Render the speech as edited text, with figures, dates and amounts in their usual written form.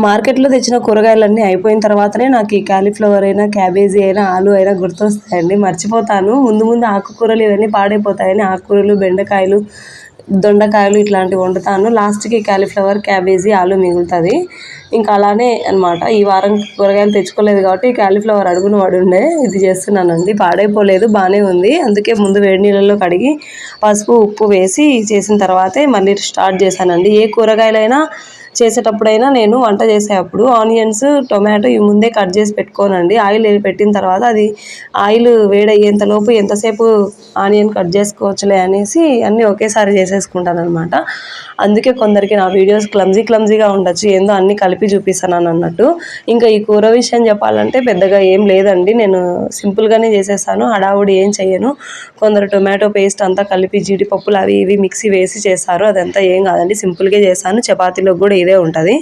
మార్కెట్లో తెచ్చిన కూరగాయలన్నీ అయిపోయిన తర్వాతనే నాకు ఈ కాలీఫ్లవర్ అయినా, క్యాబేజీ అయినా, ఆలు అయినా గుర్తొస్తాయండి. మర్చిపోతాను. ముందు ముందు ఆకుకూరలు ఇవన్నీ పాడైపోతాయని ఆకుకూరలు, బెండకాయలు, దొండకాయలు ఇట్లాంటివి వండుతాను. లాస్ట్‌కి కాలీఫ్లవర్, క్యాబేజీ, ఆలు మిగులుతది. ఇంకా అలానే అనమాట. ఈ వారం కూరగాయలు తెచ్చుకోలేదు కాబట్టి కాలీఫ్లవర్ అడుగున పడుండే ఇది చేస్తున్నానండి. పాడైపోలేదు, బానే ఉంది. అందుకే ముందు వేడి నీళ్ళలో కడిగి పసుపు, ఉప్పు వేసి చేసిన తర్వాతే మళ్ళీ స్టార్ట్ చేశానండి. ఏ కూరగాయలైనా చేసేటప్పుడైనా నేను వంట చేసేటప్పుడు ఆనియన్స్, టొమాటో ఇవి ముందే కట్ చేసి పెట్టుకోనండి. ఆయిల్ పెట్టిన తర్వాత అది ఆయిల్ వేడయ్యేంతలోపు ఎంతసేపు ఆనియన్ కట్ చేసుకోవచ్చులే అనేసి అన్నీ ఒకేసారి చేసేసుకుంటాననమాట. అందుకే కొందరికి నా వీడియోస్ క్లమ్జీగా ఉండొచ్చు, ఏందో అన్నీ కలిపి చూపిస్తున్నాను అన్నట్టు. ఇంకా ఈ కూర విషయం చెప్పాలంటే పెద్దగా ఏం లేదండి. నేను సింపుల్గానే చేసేసాను, హడావుడి ఏం చెయ్యను. కొందరు టొమాటో పేస్ట్ అంతా కలిపి జీడిపప్పులు అవి ఇవి మిక్సీ వేసి చేస్తారు. అదంతా ఏం కాదండి, సింపుల్గా చేశాను. చపాతీలోకి కూడా ఇదే ఉంటుంది.